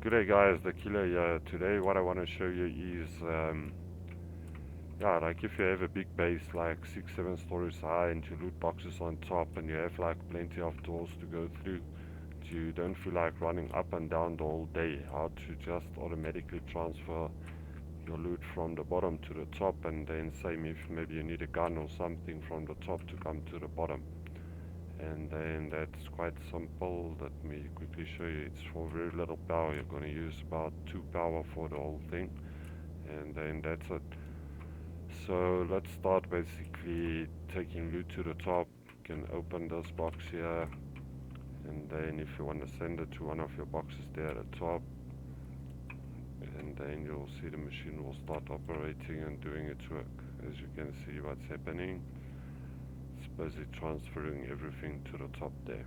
Good day guys, the killer here. Today what I want to show you is yeah, like if you have a big base like 6-7 stories high and your loot boxes on top and you have like plenty of doors to go through, you don't feel like running up and down the whole day, how to just automatically transfer your loot from the bottom to the top, and then same if maybe you need a gun or something from the top to come to the bottom. And then that's quite simple. Let me quickly show you. It's for very little power. You're going to use about 2 power for the whole thing, and then that's it. So let's start basically taking loot to the top. You can open this box here, and then if you want to send it to one of your boxes there at the top, and then you'll see the machine will start operating and doing its work. As you can see what's happening, it's busy transferring everything to the top there.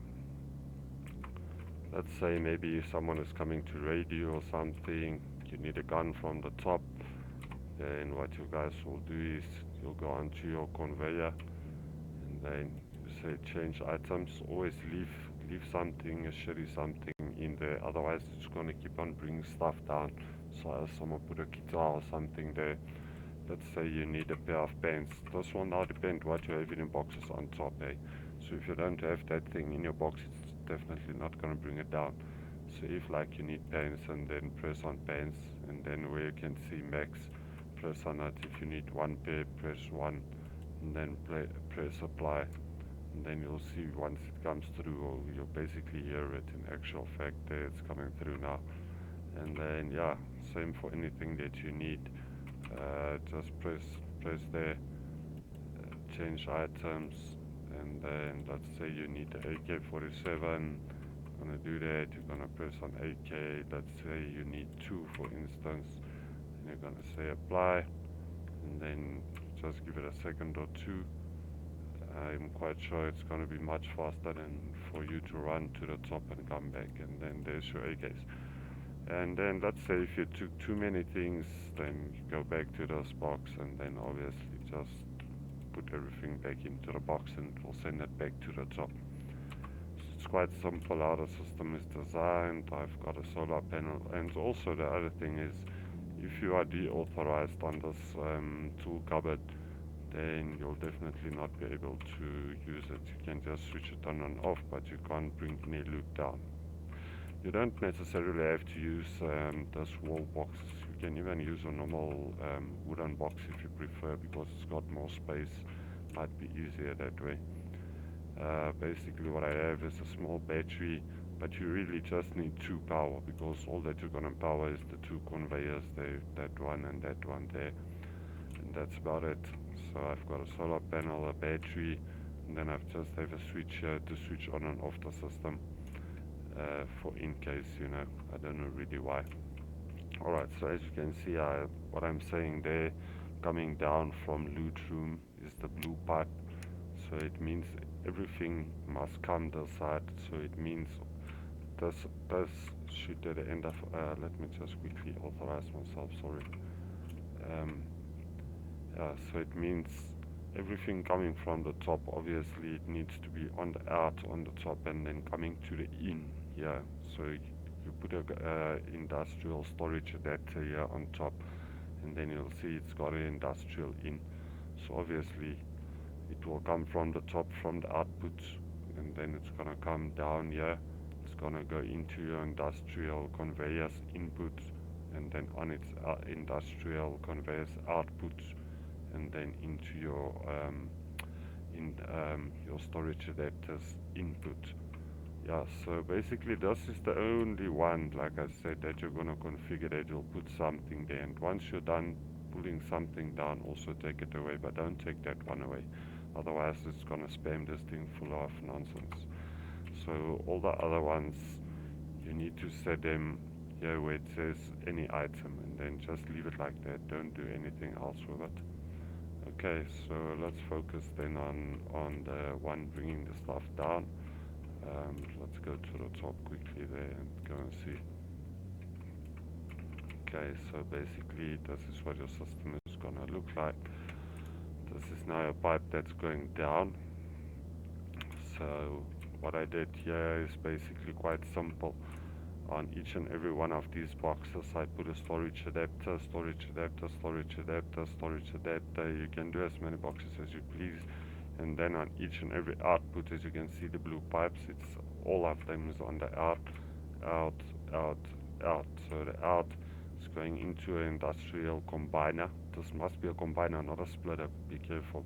Let's say maybe someone is coming to raid you or something, you need a gun from the top, then what you guys will do is you'll go onto your conveyor and then you say change items. Always leave something, a shitty something in there, otherwise it's going to keep on bringing stuff down. So if someone put a guitar or something there, let's say you need a pair of pants, this will now depend what you have in your boxes on top, eh? So if you don't have that thing in your box, it's definitely not going to bring it down. So if like you need pants, and then press on pants, and then where you can see max, press on it. If you need one pair, press 1, and then press apply, and then you'll see once it comes through, or you'll basically hear it in actual fact there it's coming through now. And then yeah, same for anything that you need. Just press there, change items, and then let's say you need the AK-47. Gonna do that. You're gonna press on AK. Let's say you need 2 for instance, and you're gonna say apply, and then just give it a second or two. I'm quite sure it's gonna be much faster than for you to run to the top and come back, and then there's your AKs. And then let's say if you took too many things, then you go back to this box, and then obviously just put everything back into the box and it will send it back to the top. So it's quite simple how the system is designed. I've got a solar panel, and also the other thing is, if you are deauthorized on this tool cupboard, then you'll definitely not be able to use it. You can just switch it on and off, but you can't bring any loot down. You don't necessarily have to use this wall box. You can even use a normal wooden box if you prefer, because it's got more space. Might be easier that way. Basically what I have is a small battery, but you really just need 2 power, because all that you're gonna power is the 2 conveyors there, that one and that one there, and that's about it. So I've got a solar panel, a battery, and then I've just have a switch here to switch on and off the system. For in case, I don't know really why. Alright, so as you can see, what I'm saying there, coming down from loot room is the blue pipe. So it means everything must come this side. So it means this should at the end of, let me just quickly authorize myself, sorry. Yeah, so it means everything coming from the top, obviously it needs to be on the out on the top, and then coming to the in here. So you put a industrial storage adapter here on top, and then you'll see it's got an industrial in. So obviously it will come from the top, from the output, and then it's gonna come down here. It's gonna go into your industrial conveyors input, and then on its industrial conveyors output, and then into your your storage adapters input. Yeah, so basically this is the only one, like I said, that you're gonna configure, that you'll put something there, and once you're done pulling something down, also take it away, but don't take that one away, otherwise it's gonna spam this thing full of nonsense. So all the other ones, you need to set them here where it says any item, and then just leave it like that. Don't do anything else with it. Okay, so let's focus then on the one bringing the stuff down. Let's go to the top quickly there and go and see. Okay, so basically this is what your system is gonna look like. This is now a pipe that's going down. So what I did here is basically quite simple. On each and every one of these boxes I put a storage adapter, storage adapter, storage adapter, storage adapter. You can do as many boxes as you please. And then on each and every output, as you can see the blue pipes, it's all of them is on the out, out, out, out. So the out is going into an industrial combiner. This must be a combiner, not a splitter, be careful.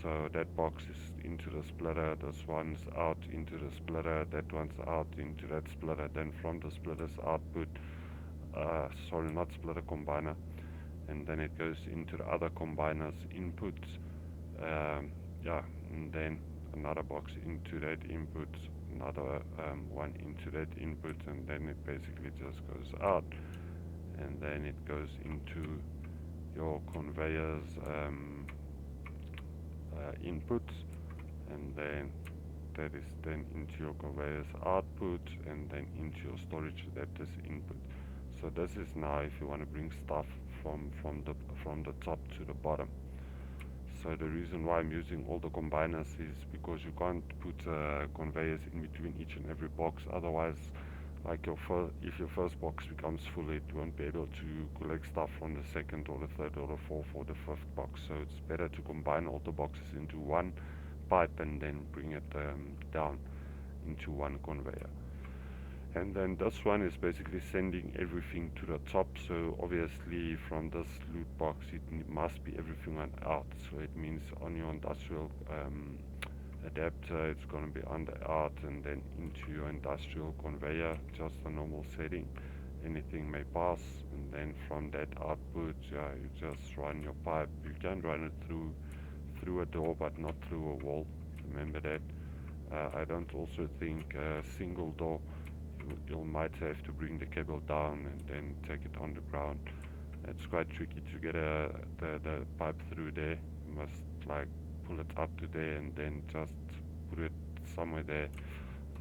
So that box is into the splitter, this one's out into the splitter, that one's out into that splitter. Then from the splitter's output, sorry, not splitter, combiner, and then it goes into the other combiner's inputs. Yeah, and then another box into that input, another one into that input, and then it basically just goes out, and then it goes into your conveyor's inputs, and then that is then into your conveyor's output, and then into your storage adapter's input. So this is now if you want to bring stuff from the top to the bottom. So the reason why I'm using all the combiners is because you can't put conveyors in between each and every box, otherwise like if your first box becomes full, it won't be able to collect stuff from the second or the third or the fourth or the fifth box. So it's better to combine all the boxes into one pipe and then bring it down into one conveyor. And then this one is basically sending everything to the top. So obviously from this loot box it must be everything on out. So it means on your industrial adapter it's going to be on the out, and then into your industrial conveyor, just a normal setting, anything may pass. And then from that output, you just run your pipe. You can run it through a door but not through a wall, remember that. I don't also think a single door, you might have to bring the cable down and then take it underground. It's quite tricky to get the pipe through there. You must like pull it up to there and then just put it somewhere there,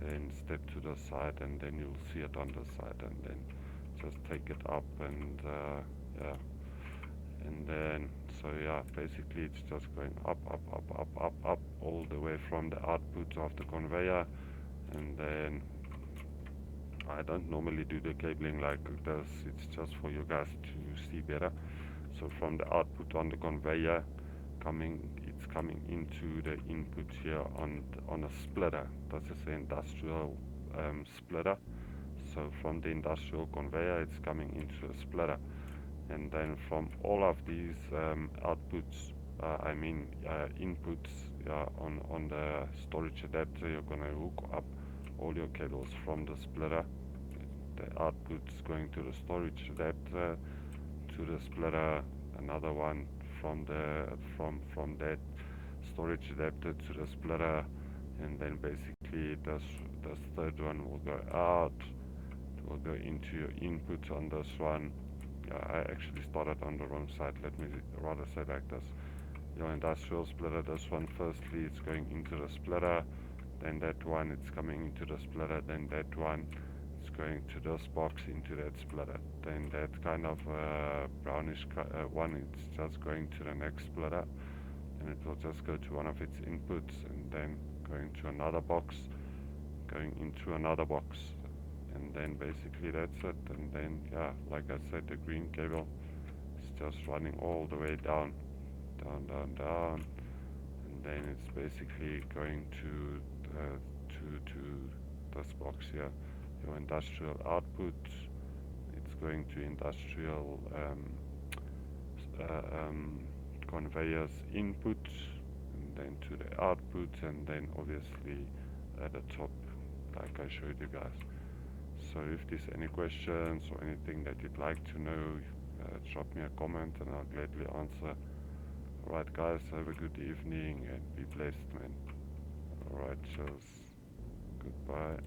then step to the side, and then you'll see it on the side, and then just take it up, and yeah, and then so yeah, basically it's just going up, up, up, up, up, up, all the way from the output of the conveyor. And then I don't normally do the cabling like this, it's just for you guys to see better. So from the output on the conveyor, it's coming into the input here on a splitter. This is the industrial splitter. So from the industrial conveyor, it's coming into a splitter, and then from all of these outputs, inputs, on the storage adapter, you're gonna hook up all your cables from the splitter. The output is going to the storage adapter, to the splitter, another one from that storage adapter to the splitter, and then basically this third one will go out. It will go into your input on this one. I actually started on the wrong side, let me rather say like this. Your industrial splitter, this one firstly it's going into the splitter, then that one it's coming into the splitter, then that one it's going to this box into that splitter, then that kind of brownish one it's just going to the next splitter, and it will just go to one of its inputs, and then going to another box, going into another box, and then basically that's it. And then yeah, like I said, the green cable is just running all the way down, down, down, down, and then it's basically going to this box here, your industrial output. It's going to industrial conveyors input, and then to the output, and then obviously at the top, like I showed you guys. So if there's any questions or anything that you'd like to know, drop me a comment and I'll gladly answer. Alright guys, have a good evening and be blessed, man. Alright, cheers. Goodbye.